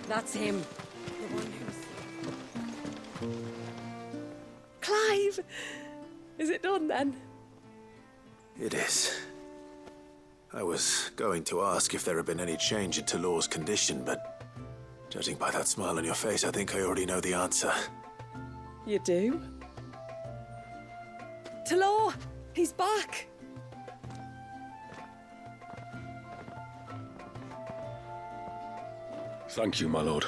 That's him. The one who's... Clive! Is it done then? It is. I was going to ask if there had been any change in Talor's condition, but judging by that smile on your face, I think I already know the answer. You do? Talor! He's back! Thank you, my lord.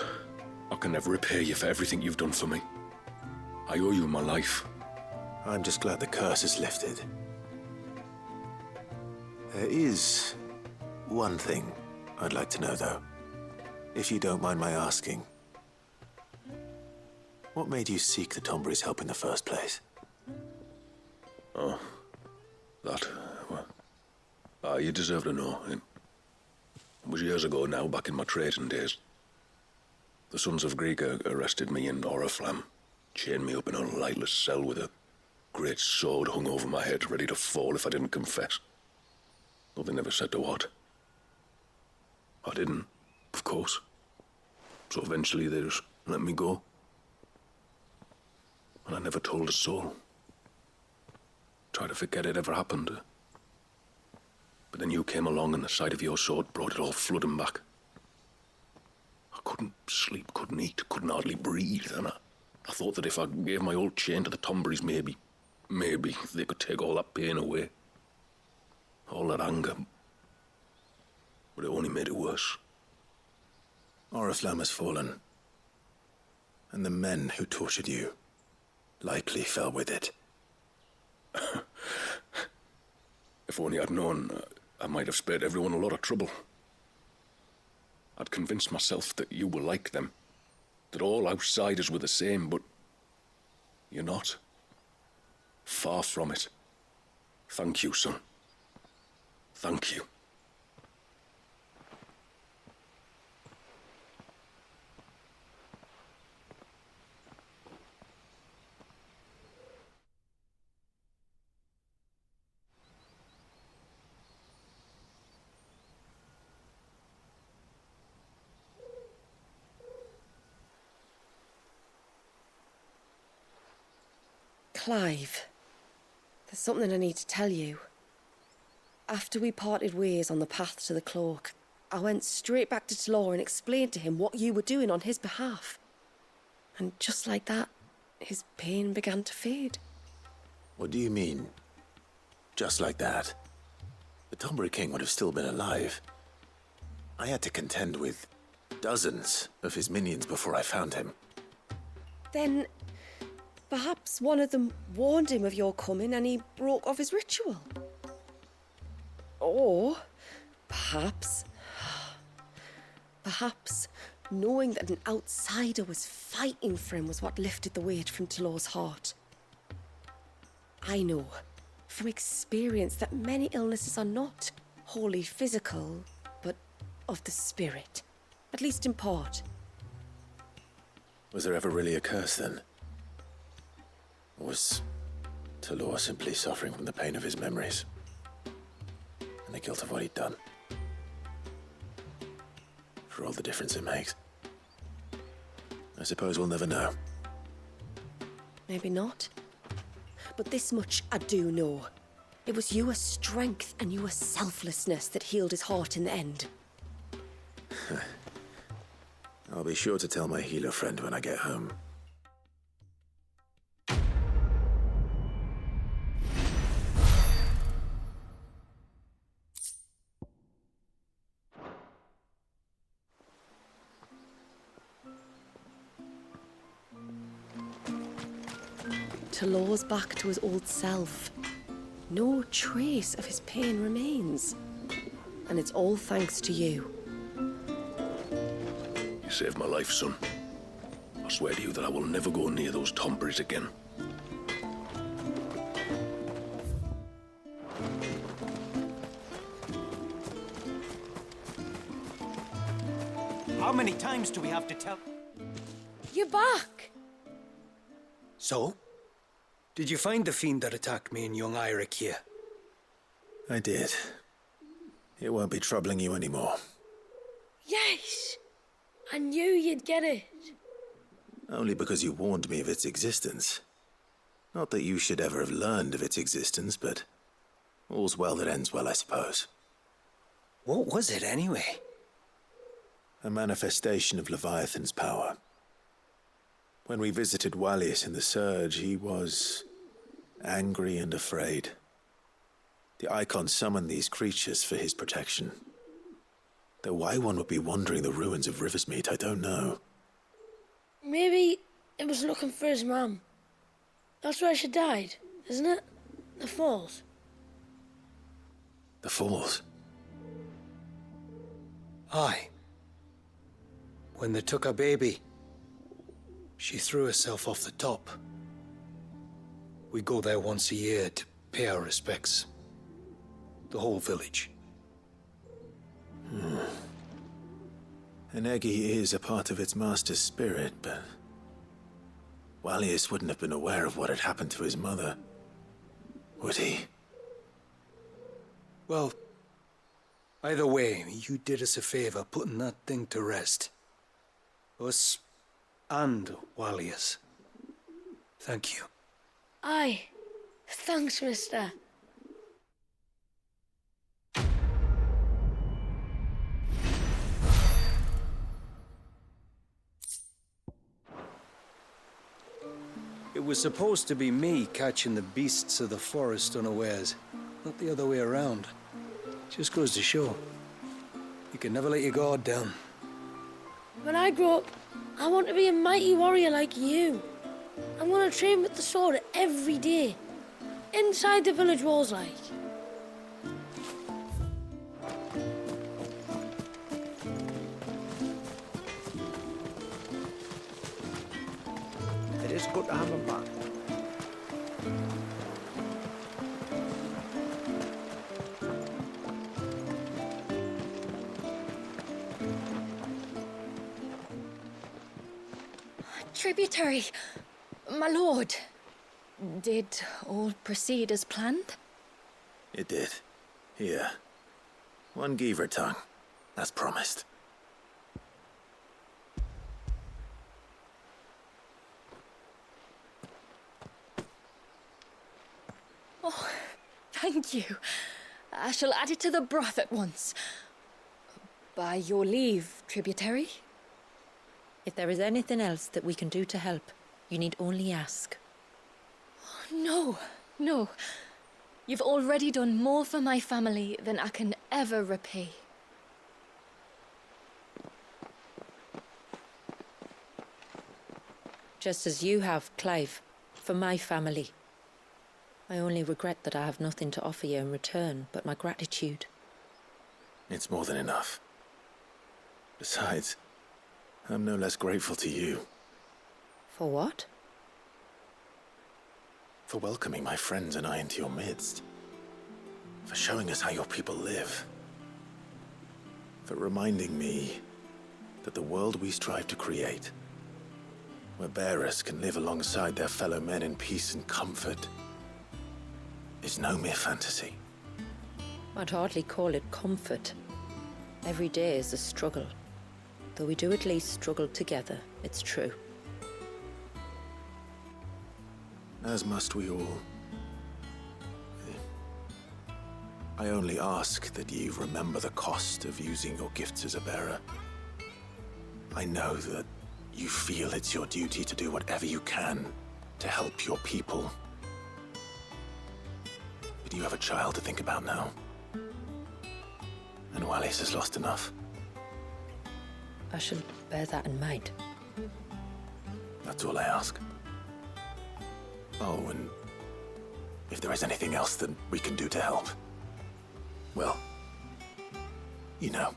I can never repay you for everything you've done for me. I owe you my life. I'm just glad the curse is lifted. There is one thing I'd like to know, though. If you don't mind my asking. What made you seek the Tombury's help in the first place? Oh, that, well, you deserve to know. It was years ago now, back in my trading days. The Sons of Greek arrested me in Oriflamme, chained me up in a lightless cell with a great sword hung over my head, ready to fall if I didn't confess. Though they never said to what. I didn't, of course. So eventually they just let me go. And I never told a soul. Tried to forget it ever happened. But then you came along and the sight of your sword brought it all flooding back. I couldn't sleep, couldn't eat, couldn't hardly breathe, and I thought that if I gave my old chain to the Tomburys, maybe they could take all that pain away. All that anger. But it only made it worse. Oriflamme has fallen. And the men who tortured you likely fell with it. If only I'd known, I might have spared everyone a lot of trouble. I'd convinced myself that you were like them, that all outsiders were the same, but you're not. Far from it. Thank you, son. Thank you. Clive, there's something I need to tell you. After we parted ways on the path to the cloak, I went straight back to Talor and explained to him what you were doing on his behalf. And just like that, his pain began to fade. What do you mean? Just like that? The Tombury King would have still been alive. I had to contend with dozens of his minions before I found him. Then perhaps one of them warned him of your coming and he broke off his ritual. Or perhaps knowing that an outsider was fighting for him was what lifted the weight from Talor's heart. I know from experience that many illnesses are not wholly physical, but of the spirit, at least in part. Was there ever really a curse then? Or was Talor simply suffering from the pain of his memories? And the guilt of what he'd done? For all the difference it makes. I suppose we'll never know. Maybe not. But this much I do know. It was your strength and your selflessness that healed his heart in the end. I'll be sure to tell my healer friend when I get home. Talor's back to his old self. No trace of his pain remains. And it's all thanks to you. You saved my life, son. I swear to you that I will never go near those Tomburys again. How many times do we have to tell? You're back! So? Did you find the fiend that attacked me and young Eirik here? I did. It won't be troubling you anymore. Yes! I knew you'd get it. Only because you warned me of its existence. Not that you should ever have learned of its existence, but all's well that ends well, I suppose. What was it, anyway? A manifestation of Leviathan's power. When we visited Wallius in the Surge, he was angry and afraid. The Icon summoned these creatures for his protection. Though why one would be wandering the ruins of Riversmeet, I don't know. Maybe it was looking for his mum. That's where she died, isn't it? The Falls. The Falls? Aye. When they took her baby, she threw herself off the top. We go there once a year to pay our respects. The whole village. An Eggy is a part of its master's spirit, but Wallius wouldn't have been aware of what had happened to his mother, would he? Well, either way, you did us a favor putting that thing to rest. Us and Wallius. Thank you. Aye. Thanks, mister. It was supposed to be me catching the beasts of the forest unawares, not the other way around. Just goes to show. You can never let your guard down. When I grow up, I want to be a mighty warrior like you. I'm going to train with the sword every day. Inside the village walls, like. It is good to have him back. Tributary, my lord. Did all proceed as planned? It did. Here. One Geaver tongue, as promised. Oh, thank you. I shall add it to the broth at once. By your leave, tributary. If there is anything else that we can do to help, you need only ask. No, no. You've already done more for my family than I can ever repay. Just as you have, Clive, for my family. I only regret that I have nothing to offer you in return but my gratitude. It's more than enough. Besides, I'm no less grateful to you. For what? For welcoming my friends and I into your midst. For showing us how your people live. For reminding me that the world we strive to create, where bearers can live alongside their fellow men in peace and comfort, is no mere fantasy. I'd hardly call it comfort. Every day is a struggle. Though we do at least struggle together, it's true. As must we all. I only ask that you remember the cost of using your gifts as a bearer. I know that you feel it's your duty to do whatever you can to help your people. But you have a child to think about now. And Wallius has lost enough. I shall bear that in mind. That's all I ask. Oh, and if there is anything else that we can do to help, well, you know.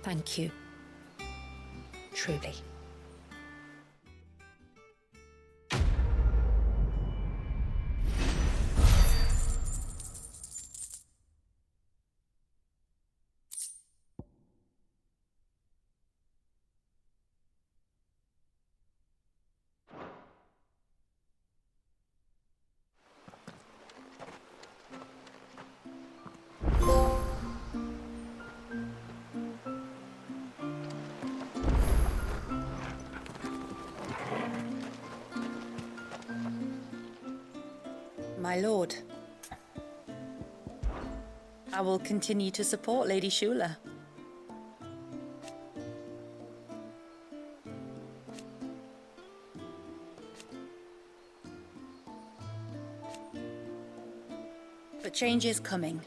Thank you. Truly. My lord, I will continue to support Lady Shula. But change is coming,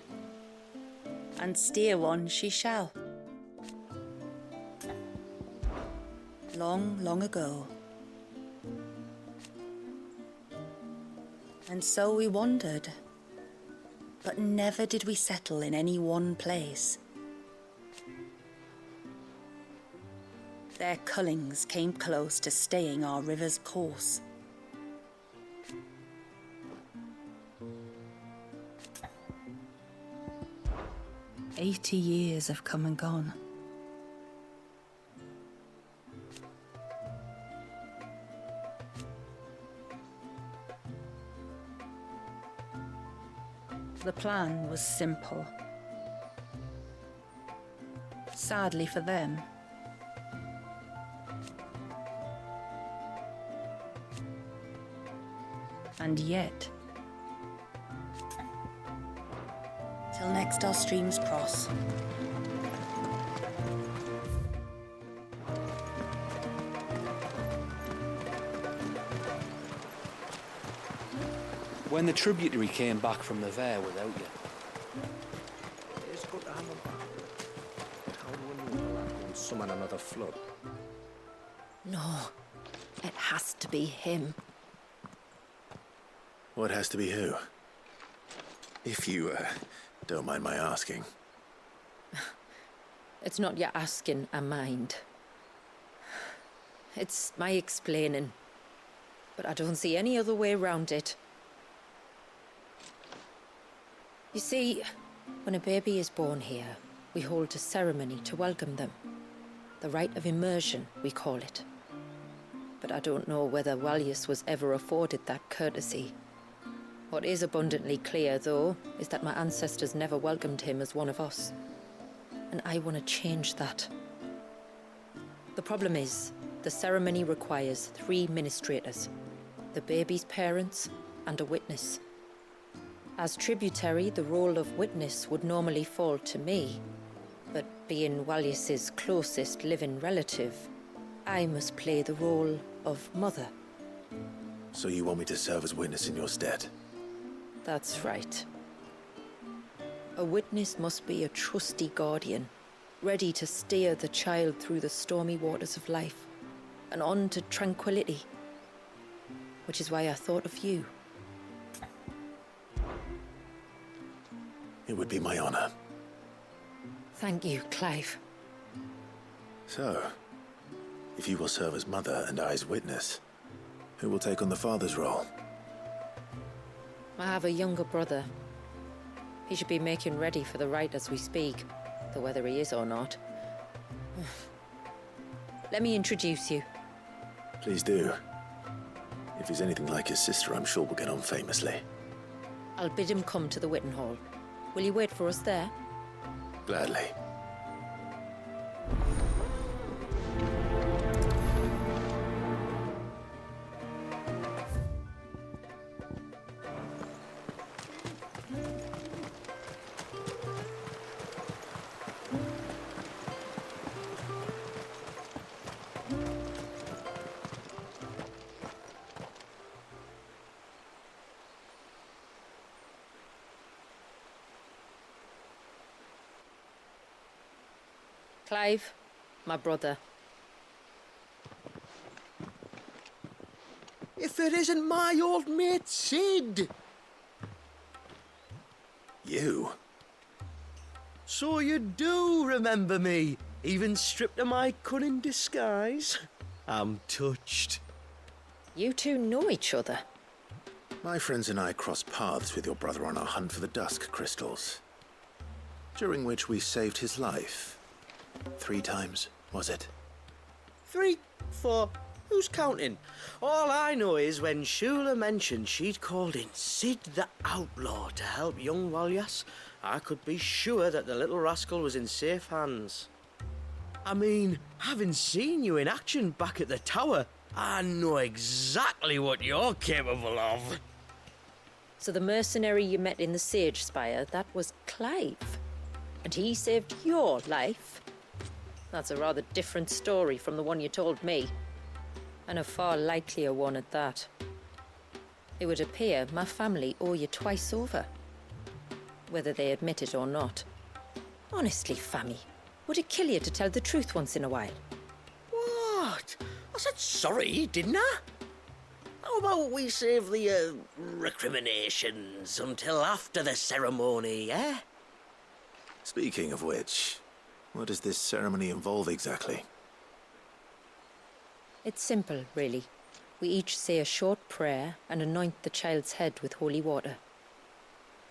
and steer one she shall. Long, long ago. And so we wandered, but never did we settle in any one place. Their cullings came close to staying our river's course. "80 years have come and gone. The plan was simple. Sadly for them, and yet, till next our streams cross. When the tributary came back from the Vare without you. It's good to have them back. How do we know the land won't summon another flood? No, it has to be him. What has to be who? If you, don't mind my asking. It's not your asking, I mind. It's my explaining. But I don't see any other way around it. You see, when a baby is born here, we hold a ceremony to welcome them. The rite of immersion, we call it. But I don't know whether Walyus was ever afforded that courtesy. What is abundantly clear, though, is that my ancestors never welcomed him as one of us. And I want to change that. The problem is, the ceremony requires 3 ministrators, the baby's parents and a witness. As tributary, the role of witness would normally fall to me, but being Walyus's closest living relative, I must play the role of mother. So you want me to serve as witness in your stead? That's right. A witness must be a trusty guardian, ready to steer the child through the stormy waters of life and on to tranquility. Which is why I thought of you. It would be my honor. Thank you, Clive. So, if you will serve as mother and I as witness, who will take on the father's role? I have a younger brother. He should be making ready for the rite as we speak, though whether he is or not. Let me introduce you. Please do. If he's anything like his sister, I'm sure we'll get on famously. I'll bid him come to the Witten Hall. Will you wait for us there? Gladly. Clive, my brother. If it isn't my old mate Sid! You? So you do remember me, even stripped of my cunning disguise? I'm touched. You two know each other. My friends and I crossed paths with your brother on our hunt for the dusk crystals, during which we saved his life. 3 times, was it? 3, 4, who's counting? All I know is when Shula mentioned she'd called in Sid the Outlaw to help young Walyas, I could be sure that the little rascal was in safe hands. I mean, having seen you in action back at the tower, I know exactly what you're capable of. So the mercenary you met in the Sage Spire, that was Clive. And he saved your life? That's a rather different story from the one you told me. And a far likelier one at that. It would appear my family owe you twice over. Whether they admit it or not. Honestly, Fammy, would it kill you to tell the truth once in a while? What? I said sorry, didn't I? How about we save the, recriminations until after the ceremony, eh? Speaking of which, what does this ceremony involve exactly? It's simple, really. We each say a short prayer and anoint the child's head with holy water.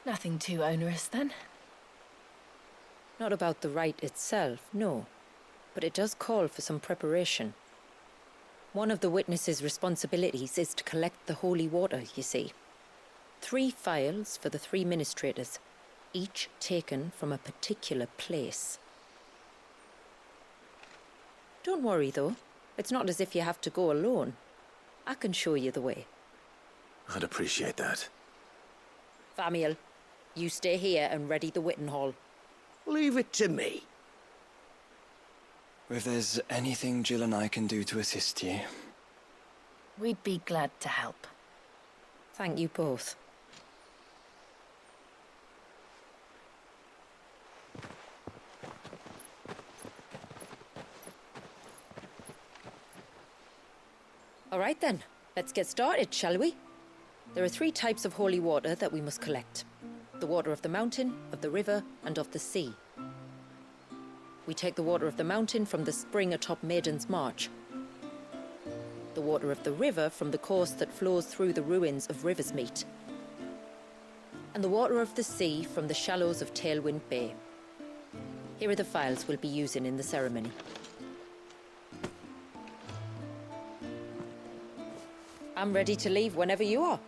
Nothing too onerous, then? Not about the rite itself, no. But it does call for some preparation. One of the witness's responsibilities is to collect the holy water, you see. 3 phials for the 3 ministrators, each taken from a particular place. Don't worry, though. It's not as if you have to go alone. I can show you the way. I'd appreciate that. Famiel, you stay here and ready the Witten Hall. Leave it to me. If there's anything Jill and I can do to assist you... We'd be glad to help. Thank you both. All right then, let's get started, shall we? There are 3 types of holy water that we must collect. The water of the mountain, of the river, and of the sea. We take the water of the mountain from the spring atop Maiden's March. The water of the river from the course that flows through the ruins of Riversmeet. And the water of the sea from the shallows of Tailwind Bay. Here are the phials we'll be using in the ceremony. I'm ready to leave whenever you are.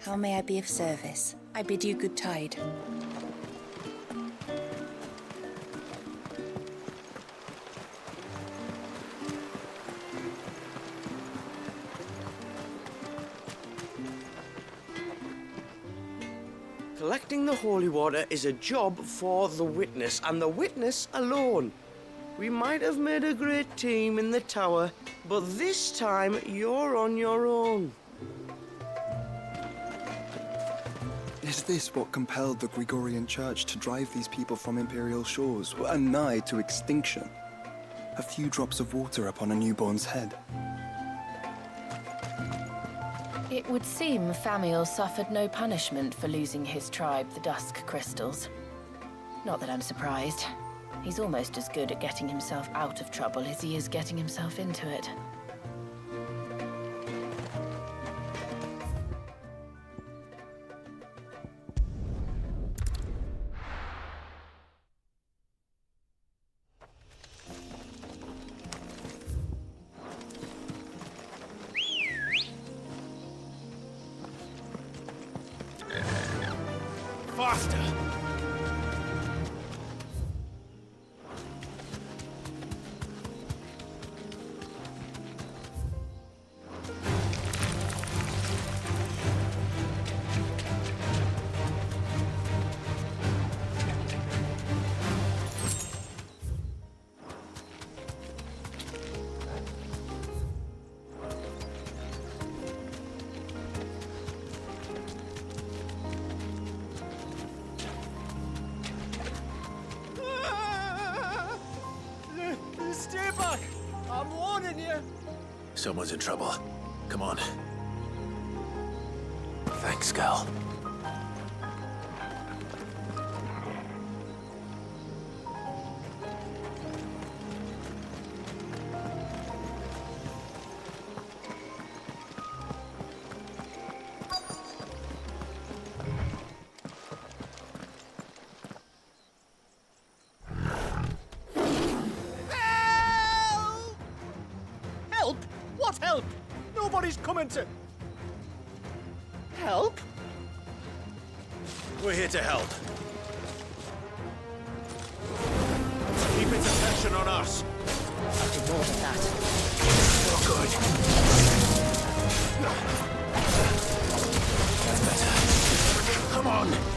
How may I be of service? I bid you good tide. Collecting the holy water is a job for the witness, and the witness alone. We might have made a great team in the tower, but this time you're on your own. Is this what compelled the Gregorian Church to drive these people from Imperial shores, and nigh to extinction? A few drops of water upon a newborn's head. It would seem Famiel suffered no punishment for losing his tribe, the Dusk Crystals. Not that I'm surprised. He's almost as good at getting himself out of trouble as he is getting himself into it. Faster! Stay back! I'm warning you! Someone's in trouble. Come on. Thanks, Gal. Help! What help? Nobody's coming to... Help? We're here to help. Keep its attention on us. wanted more than that. Oh, good. That's better. Come on.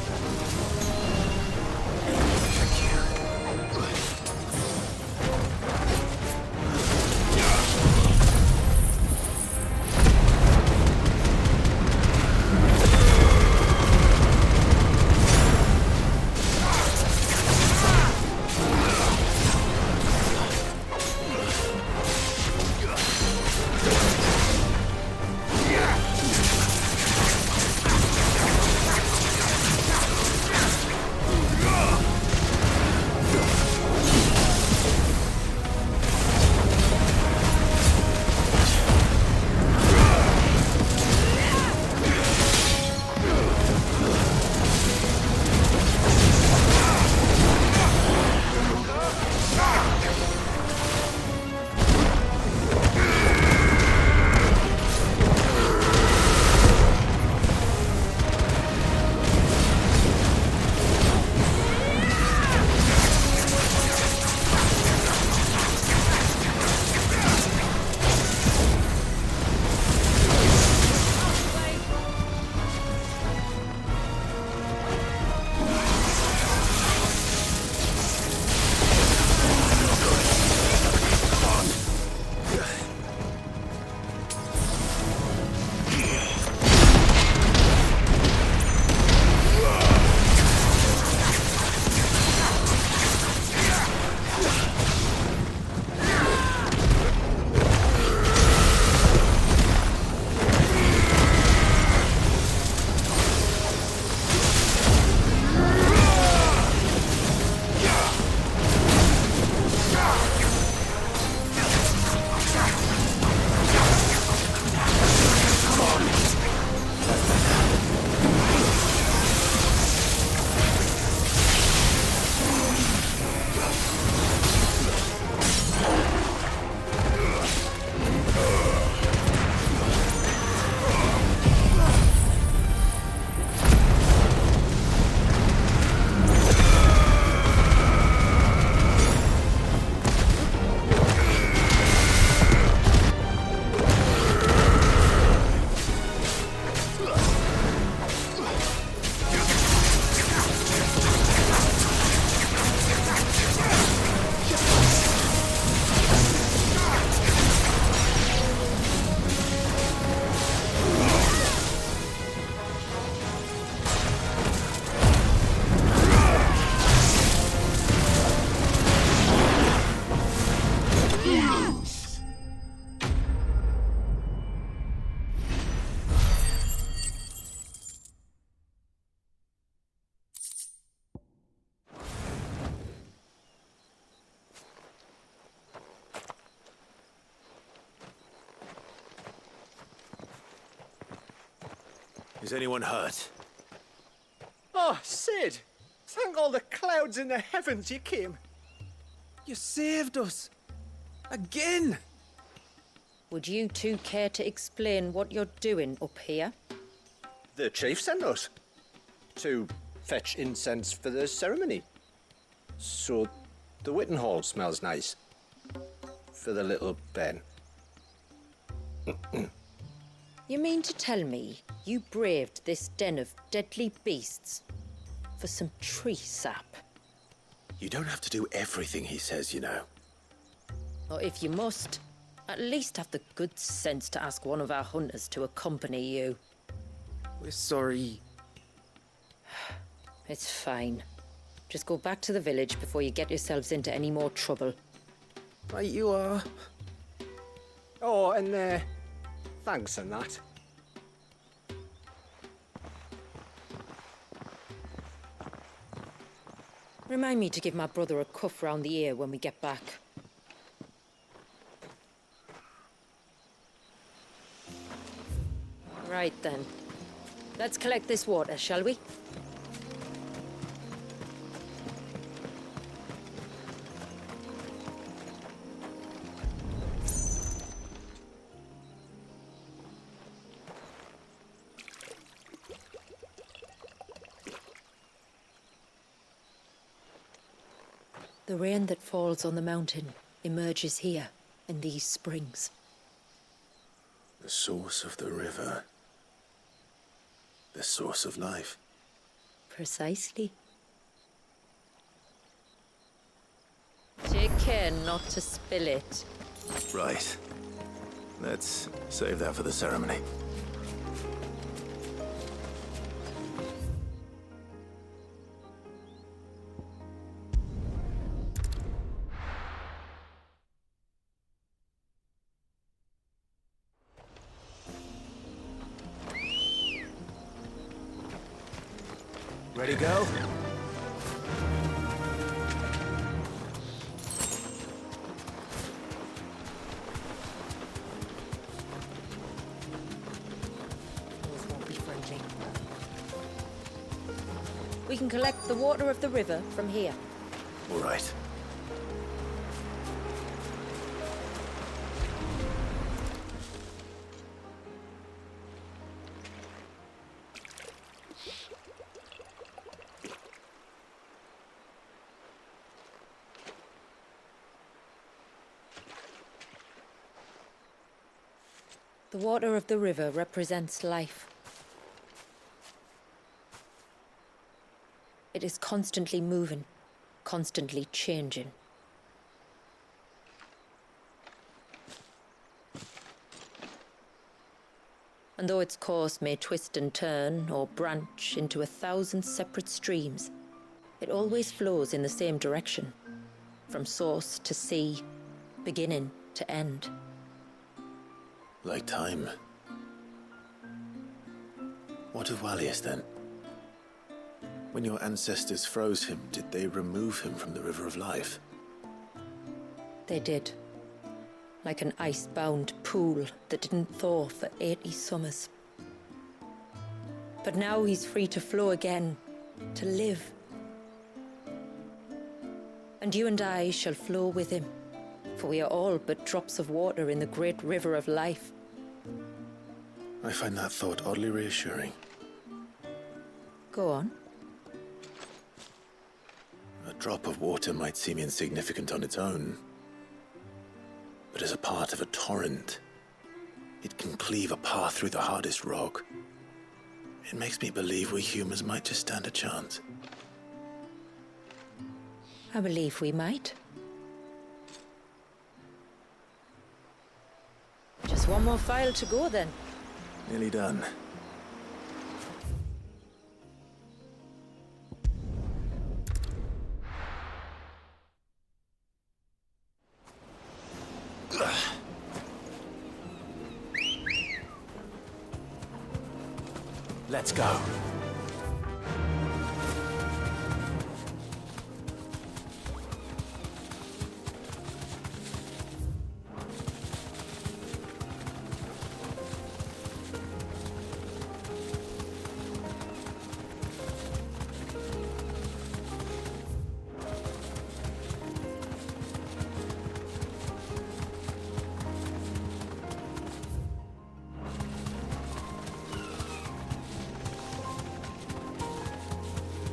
Is anyone hurt? Oh, Sid! Thank all the clouds in the heavens you came. You saved us. Again! Would you two care to explain what you're doing up here? The chief sent us to fetch incense for the ceremony. So the Witten Hall smells nice. For the little Ben. You mean to tell me you braved this den of deadly beasts for some tree sap? You don't have to do everything he says, you know. Or if you must, at least have the good sense to ask one of our hunters to accompany you. We're sorry. It's fine. Just go back to the village before you get yourselves into any more trouble. Right you are. Oh, and thanks and that. Remind me to give my brother a cuff round the ear when we get back. Right then. Let's collect this water, shall we? The rain that falls on the mountain emerges here. in these springs. The source of the river. The source of life. Precisely. Take care not to spill it. Right. Let's save that for the ceremony. Ready to go? Those won't be friendly. We can collect the water of the river from here. All right. The water of the river represents life. It is constantly moving, constantly changing. And though its course may twist and turn or branch into 1,000 separate streams, it always flows in the same direction, from source to sea, beginning to end. Like time. What of Wallius, then? When your ancestors froze him, did they remove him from the River of Life? They did. Like an ice-bound pool that didn't thaw for 80 summers. But now he's free to flow again, to live. And you and I shall flow with him, for we are all but drops of water in the great river of life. I find that thought oddly reassuring. Go on. A drop of water might seem insignificant on its own, but as a part of a torrent, it can cleave a path through the hardest rock. It makes me believe we humans might just stand a chance. I believe we might. Just one more file to go then. Nearly done. Let's go.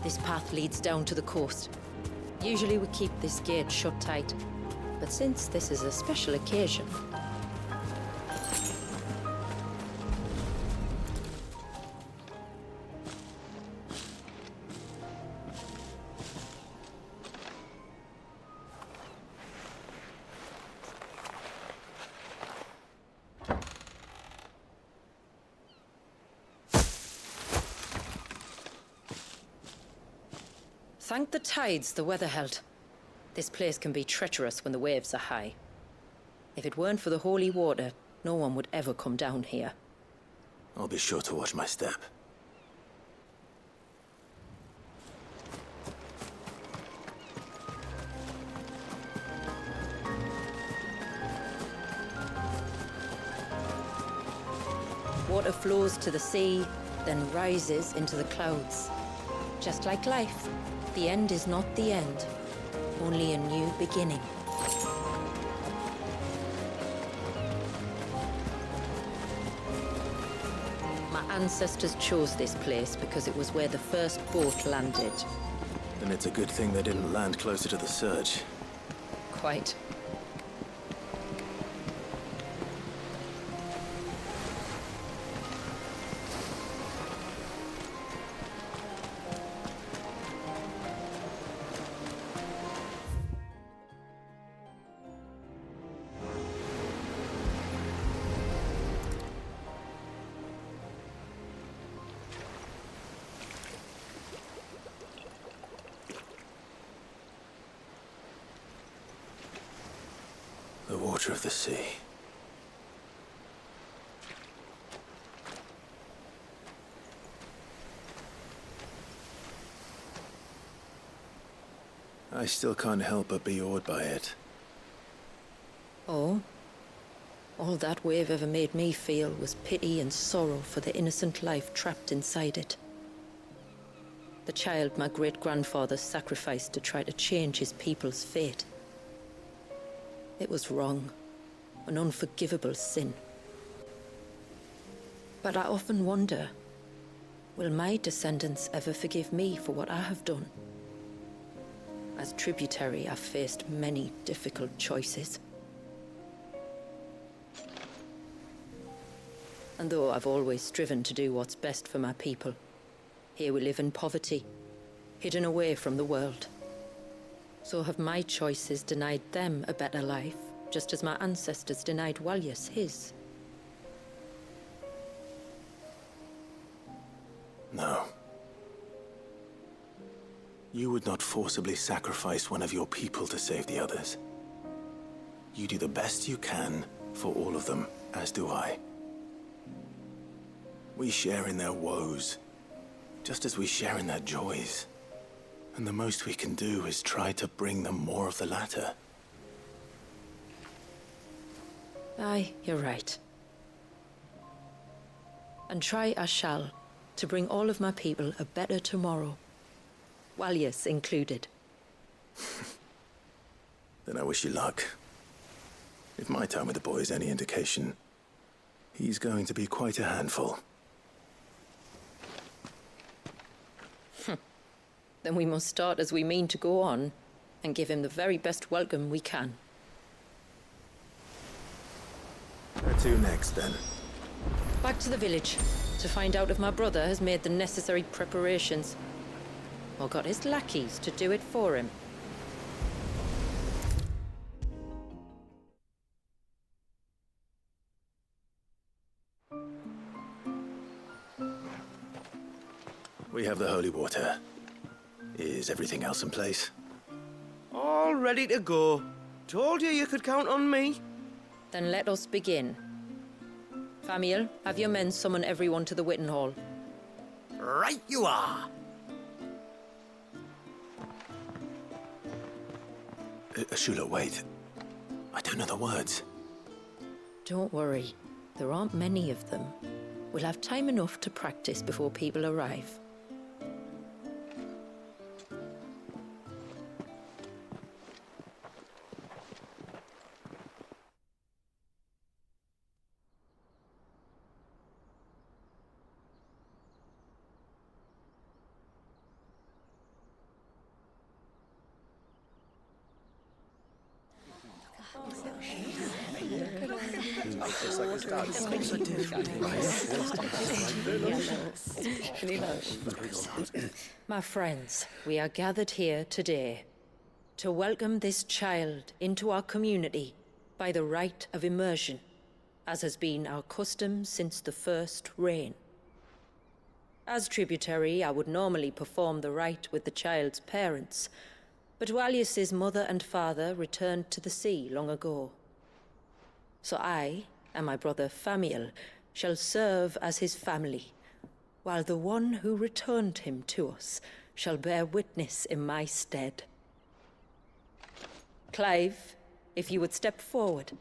This path leads down to the coast. Usually we keep this gate shut tight, but since this is a special occasion... Thank the tides the weather held. This place can be treacherous when the waves are high. If it weren't for the holy water, no one would ever come down here. I'll be sure to watch my step. Water flows to the sea, then rises into the clouds. Just like life, the end is not the end, only a new beginning. My ancestors chose this place because it was where the first boat landed. Then it's a good thing they didn't land closer to the surge. Quite. The water of the sea. I still can't help but be awed by it. Oh? All that wave ever made me feel was pity and sorrow for the innocent life trapped inside it. The child my great-grandfather sacrificed to try to change his people's fate. It was wrong, an unforgivable sin. But I often wonder, will my descendants ever forgive me for what I have done? As tributary, I've faced many difficult choices. And though I've always striven to do what's best for my people, here we live in poverty, hidden away from the world. So have my choices denied them a better life, just as my ancestors denied Walyas his? No. You would not forcibly sacrifice one of your people to save the others. You do the best you can for all of them, as do I. We share in their woes, just as we share in their joys. And the most we can do is try to bring them more of the latter. Aye, you're right. And try I shall, to bring all of my people a better tomorrow. Walyas included. Then I wish you luck. If my time with the boy is any indication, he's going to be quite a handful. Then we must start as we mean to go on, and give him the very best welcome we can. Where to next, then? Back to the village, to find out if my brother has made the necessary preparations, or got his lackeys to do it for him. We have the holy water. Is everything else in place? All ready to go. Told you you could count on me. Then let us begin. Famiel, have your men summon everyone to the Witten Hall. Right you are. Shula, wait. I don't know the words. Don't worry. There aren't many of them. We'll have time enough to practice before people arrive. My friends, we are gathered here today to welcome this child into our community by the rite of immersion, as has been our custom since the first reign. As tributary, I would normally perform the rite with the child's parents, but Walyas's mother and father returned to the sea long ago. So I and my brother Famiel shall serve as his family, while the one who returned him to us shall bear witness in my stead. Clive, if you would step forward.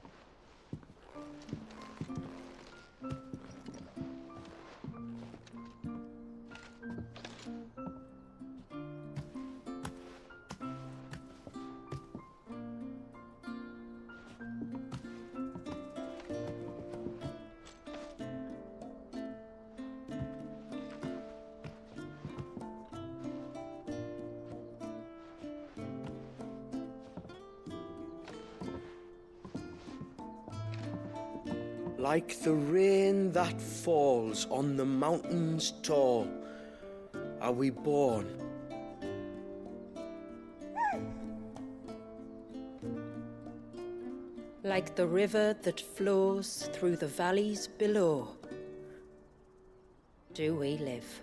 Like the rain that falls on the mountains tall, are we born. Like the river that flows through the valleys below, do we live.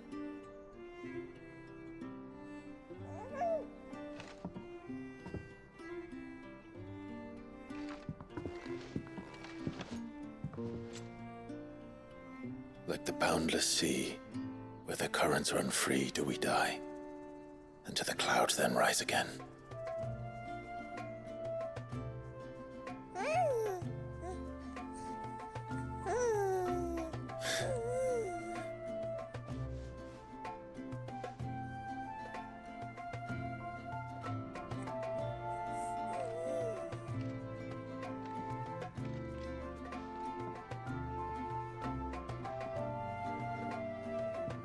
Like the boundless sea, where the currents run free, do we die, and to the clouds then rise again.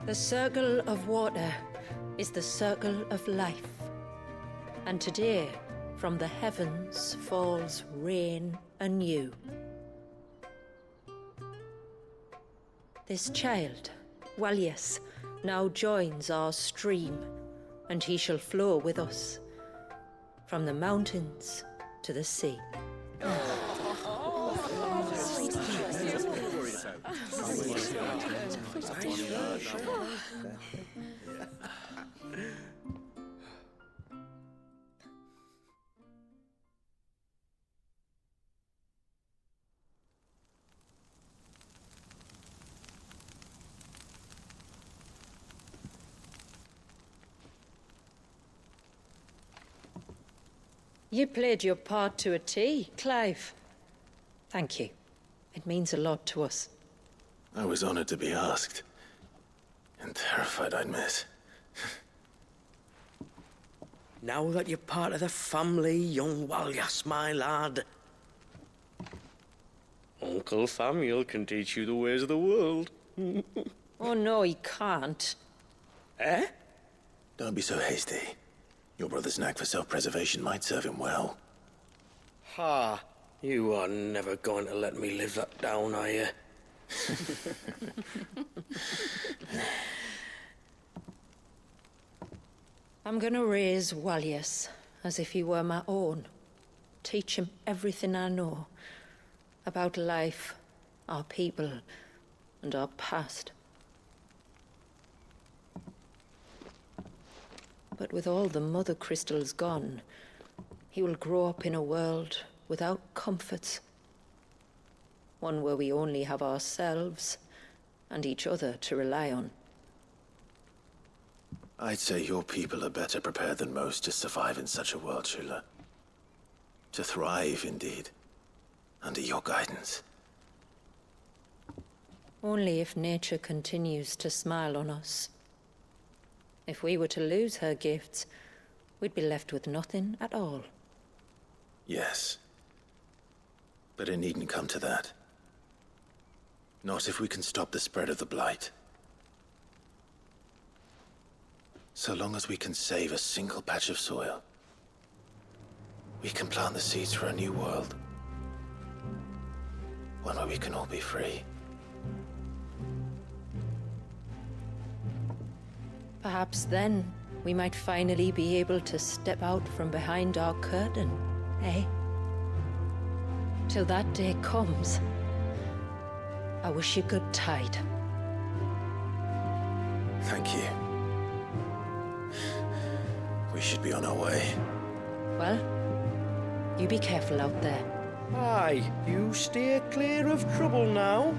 The circle of water is the circle of life. And today, from the heavens falls rain anew. This child, Walius, now joins our stream, and he shall flow with us from the mountains to the sea. You played your part to a T, Clive. Thank you. It means a lot to us. I was honored to be asked. And terrified I'd miss. Now that you're part of the family, young Walyas, my lad. Uncle Samuel can teach you the ways of the world. Oh no, he can't. Eh? Don't be so hasty. Your brother's knack for self-preservation might serve him well. Ha! You are never going to let me live that down, are you? I'm gonna raise Walius as if he were my own. Teach him everything I know about life, our people, and our past. But with all the mother crystals gone, he will grow up in a world without comforts. One where we only have ourselves and each other to rely on. I'd say your people are better prepared than most to survive in such a world, Shula. To thrive, indeed, under your guidance. Only if nature continues to smile on us. If we were to lose her gifts, we'd be left with nothing at all. Yes. But it needn't come to that. Not if we can stop the spread of the Blight. So long as we can save a single patch of soil, we can plant the seeds for a new world. One where we can all be free. Perhaps then we might finally be able to step out from behind our curtain, eh? Till that day comes, I wish you good tide. Thank you. We should be on our way. Well, you be careful out there. Aye, you steer clear of trouble now.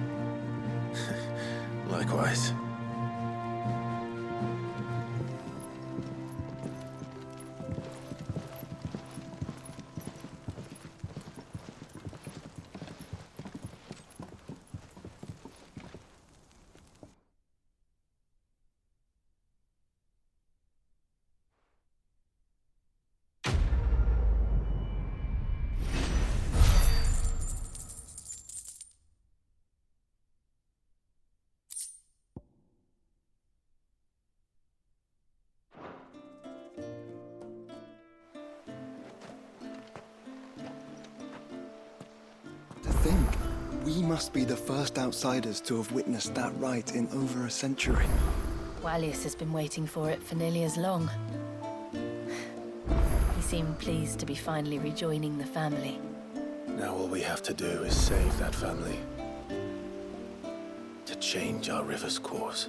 Likewise. To think, we must be the first outsiders to have witnessed that rite in over a century. Walius has been waiting for it for nearly as long. He seemed pleased to be finally rejoining the family. Now all we have to do is save that family. To change our river's course.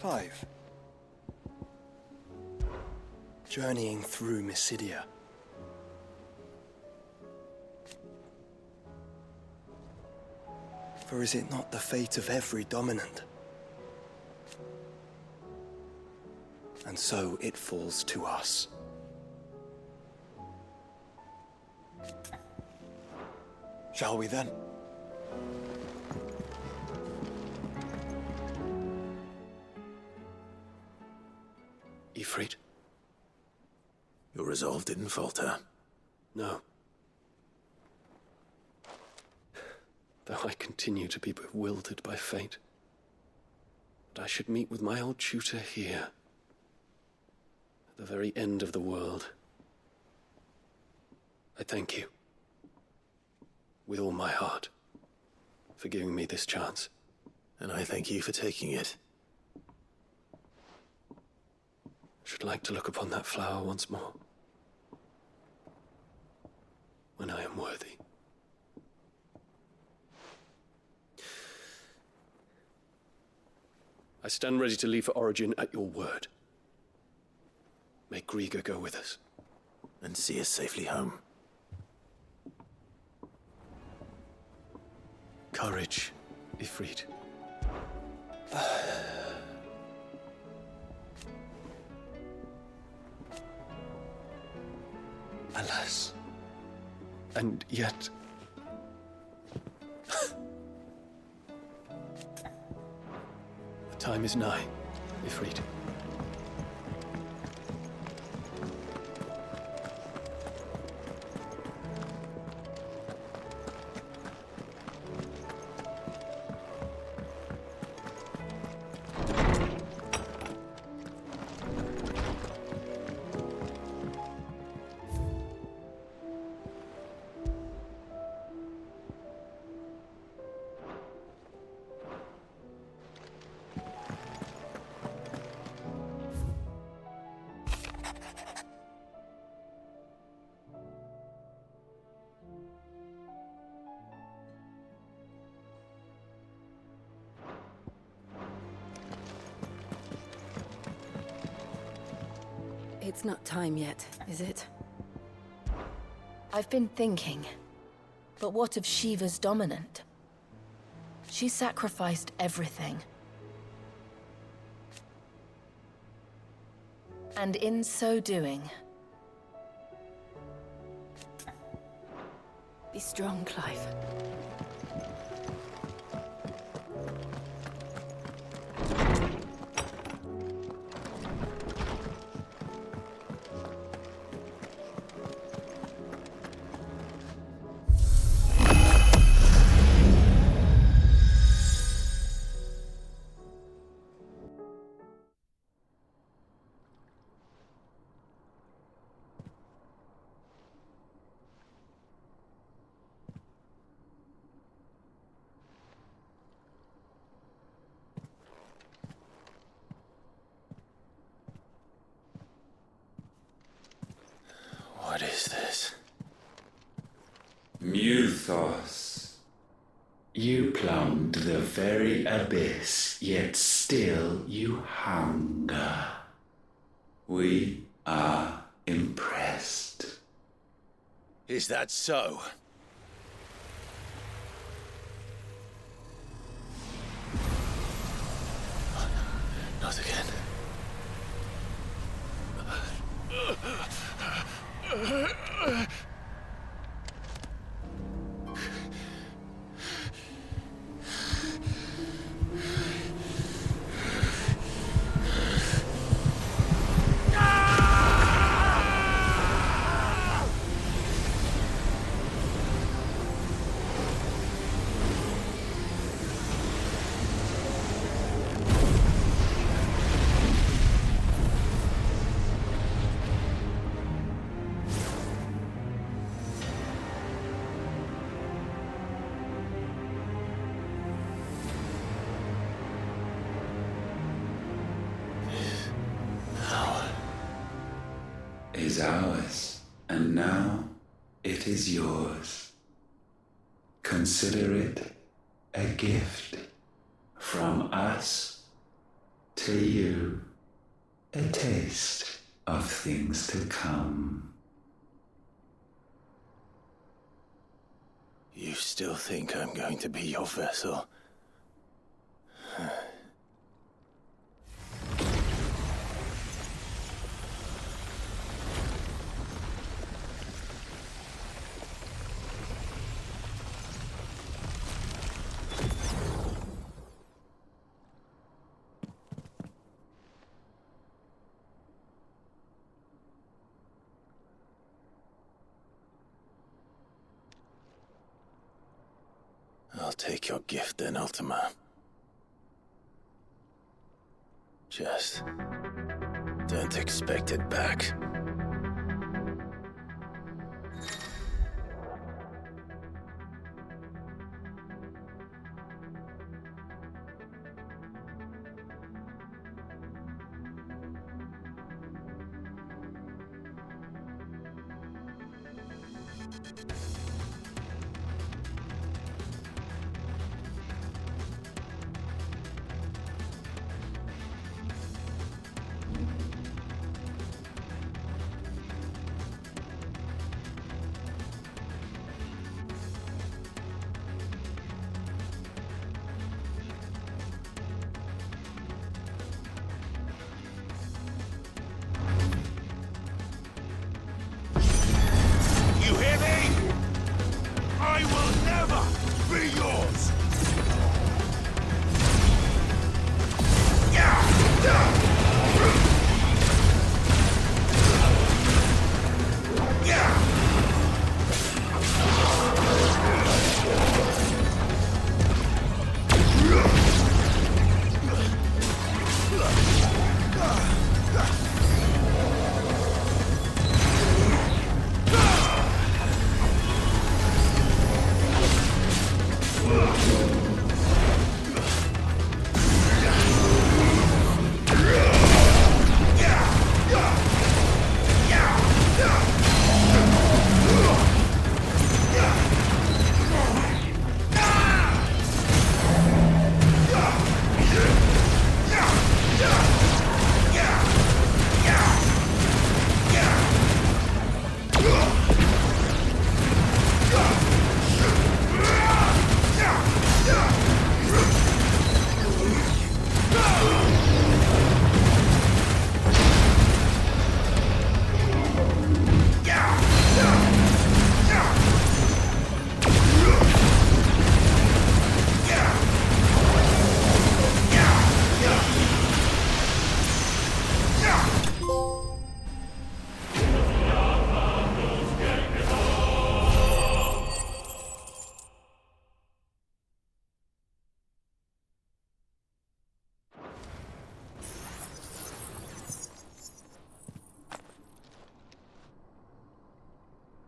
Clive. Journeying through Mysidia. For is it not the fate of every dominant? And so it falls to us. Shall we then? Ifrit? Your resolve didn't falter. No. Though I continue to be bewildered by fate. But I should meet with my old tutor here. At the very end of the world. I thank you. With all my heart. For giving me this chance. And I thank you for taking it. Should like to look upon that flower once more. When I am worthy. I stand ready to leave for Origin at your word. May Grieger go with us. And see us safely home. Courage, Ifrit. Alas. And yet... the time is nigh, Ifrit. It's not time yet, is it? I've been thinking. But what of Shiva's dominant? She sacrificed everything. And in so doing... Be strong, Clive. What is this? Muthos. You plumbed the very abyss, yet still you hunger. We are impressed. Is that so? Not again. Is ours, and now it is yours. Consider it a gift from us to you a taste of things to come. You still think I'm going to be your vessel? I'll take your gift then, Ultima. Just don't expect it back. You hear me? I will never be yours!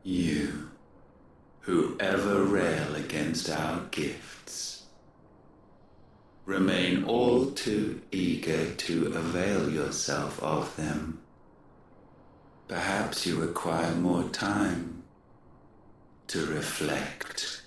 You, who ever rail against our gifts, remain all too eager to avail yourself of them. Perhaps you require more time to reflect.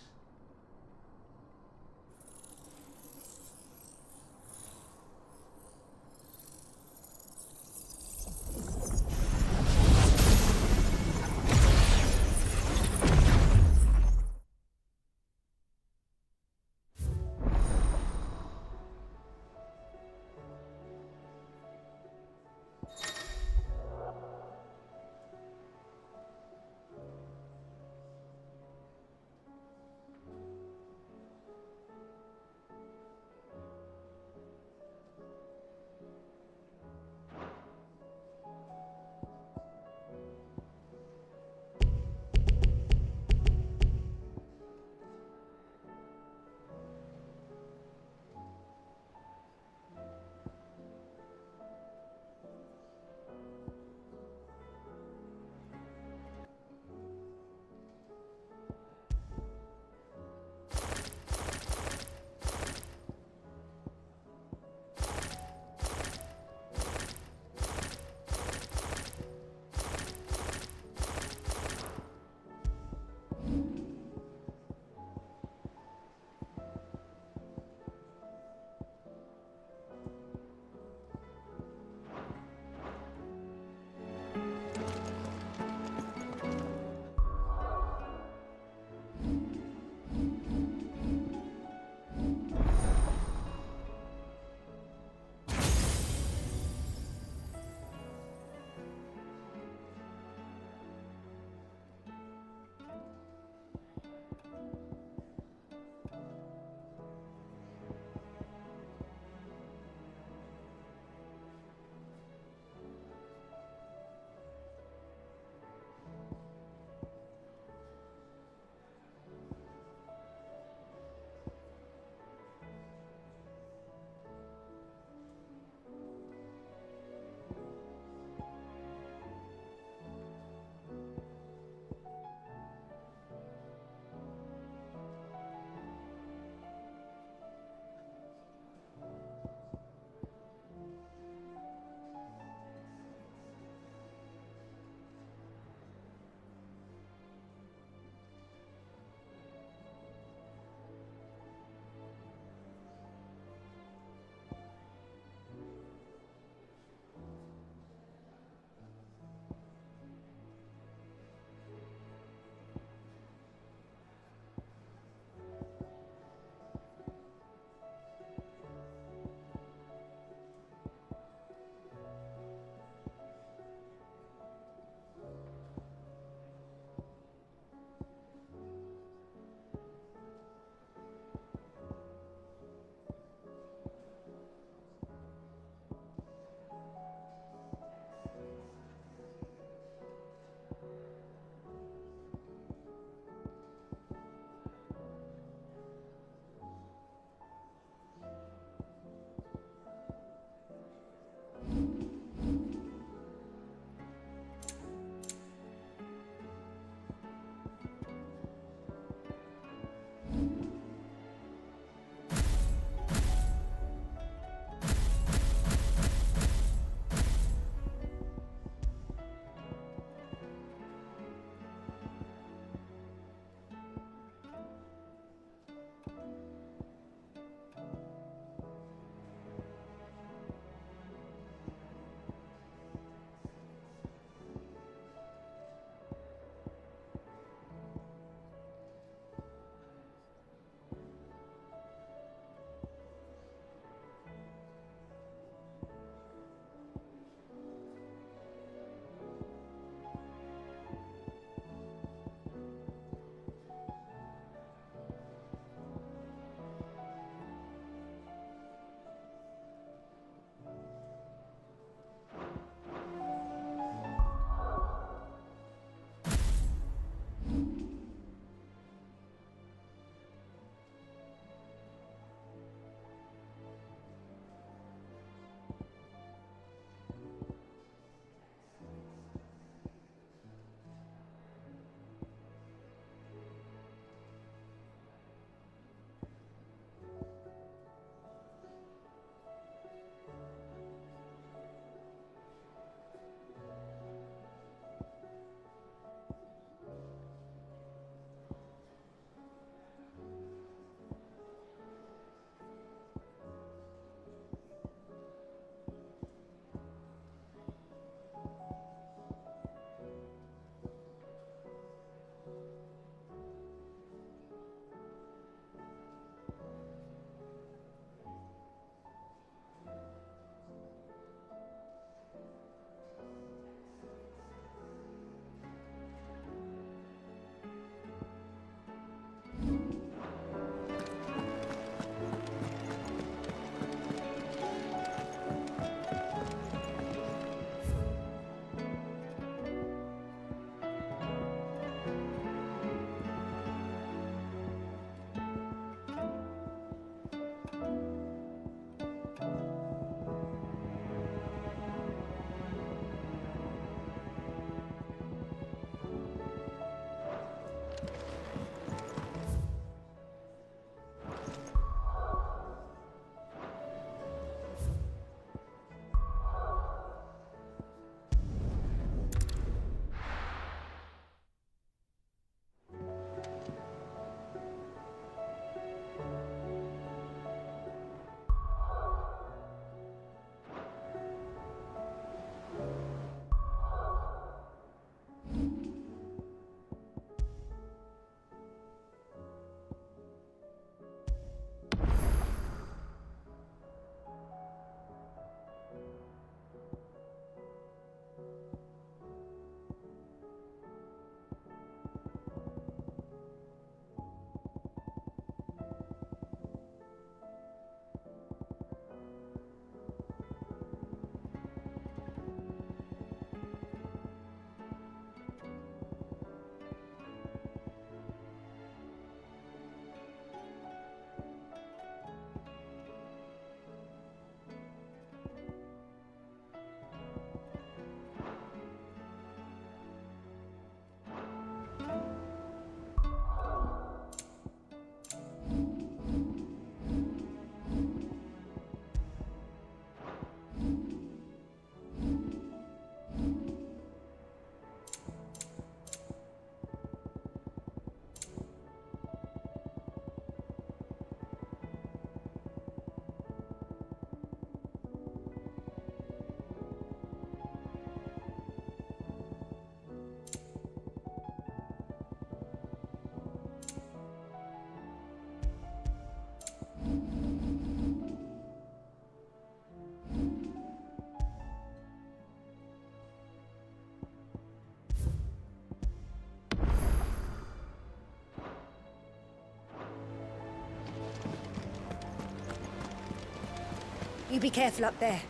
You be careful up there.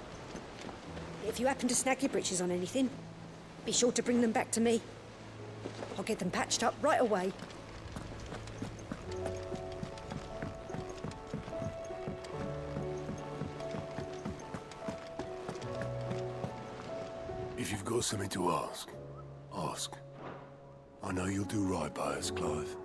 If you happen to snag your breeches on anything, be sure to bring them back to me. I'll get them patched up right away. If you've got something to ask, ask. I know you'll do right by us, Clive.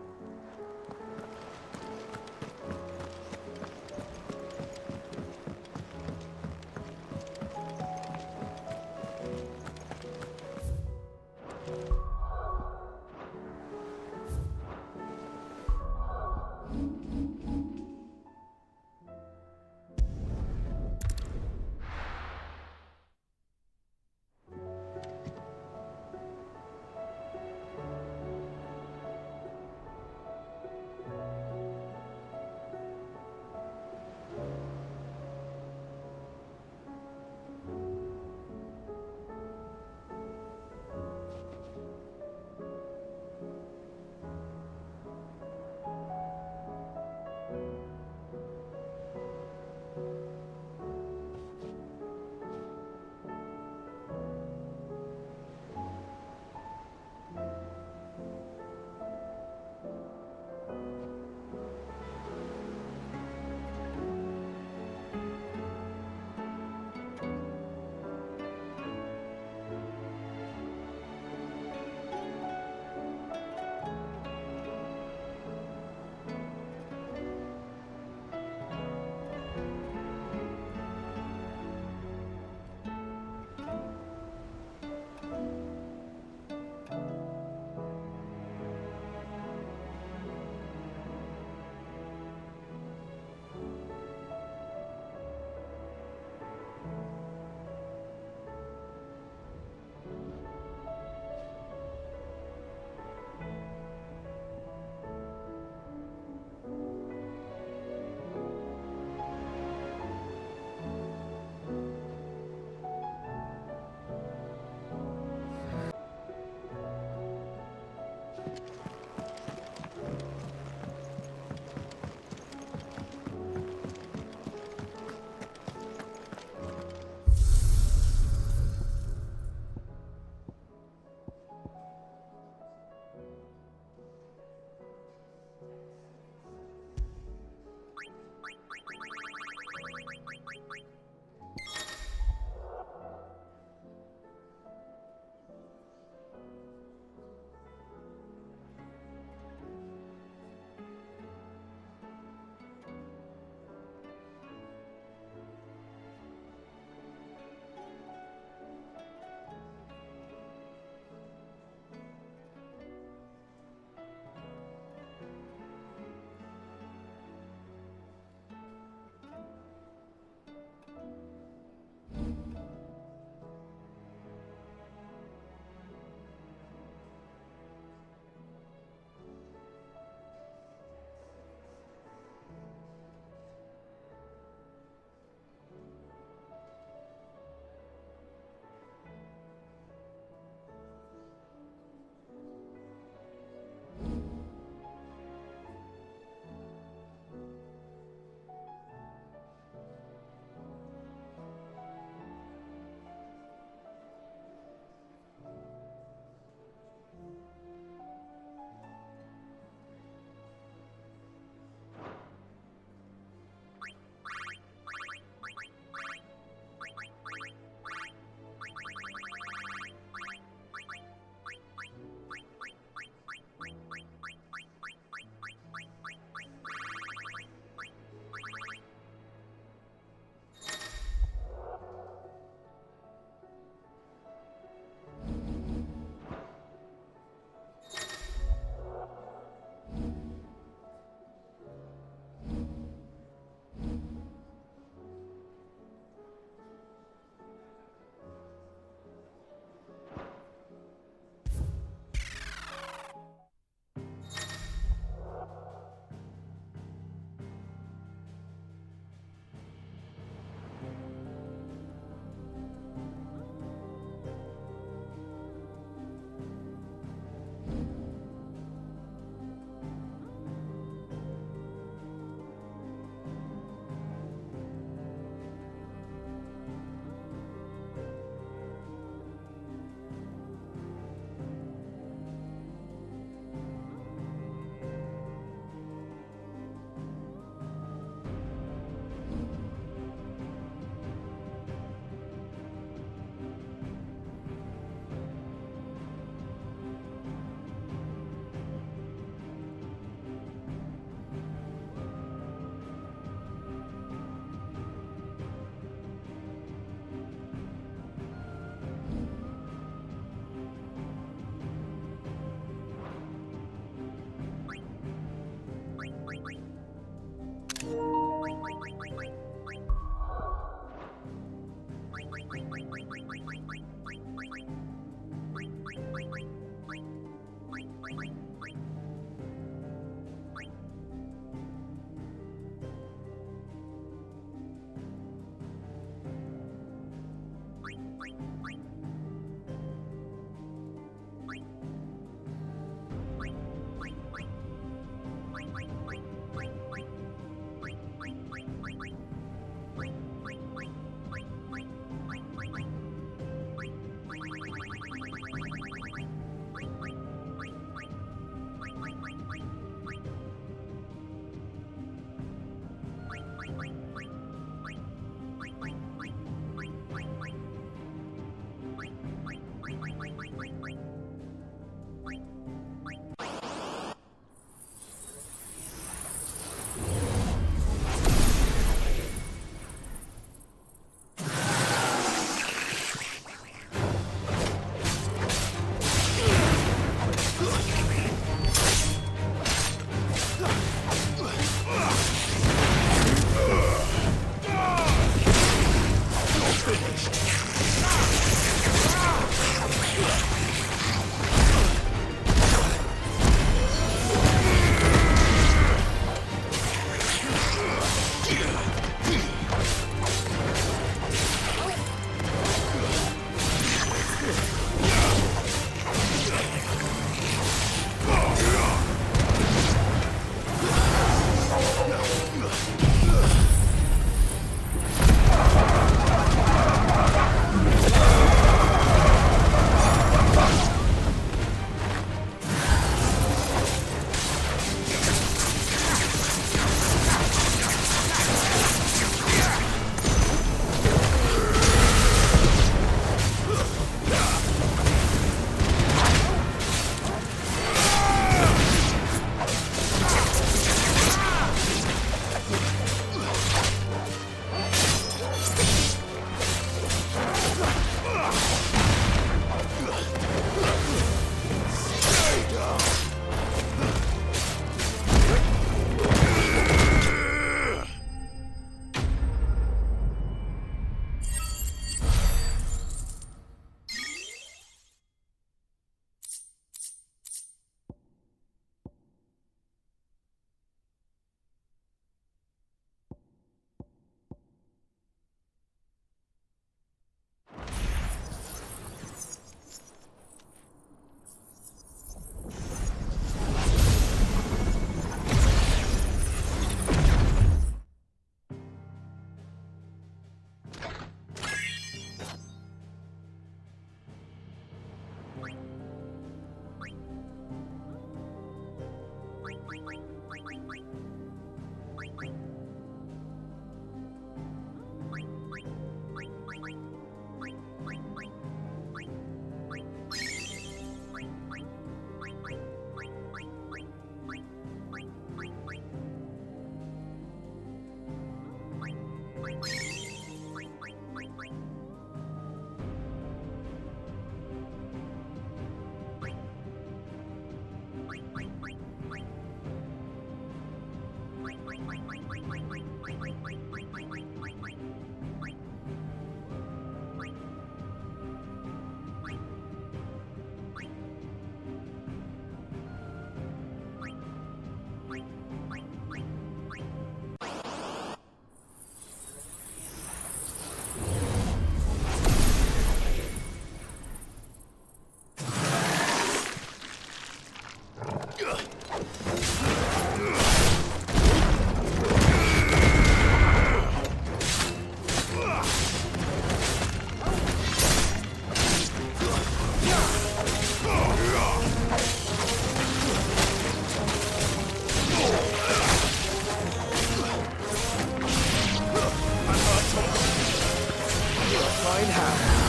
find how.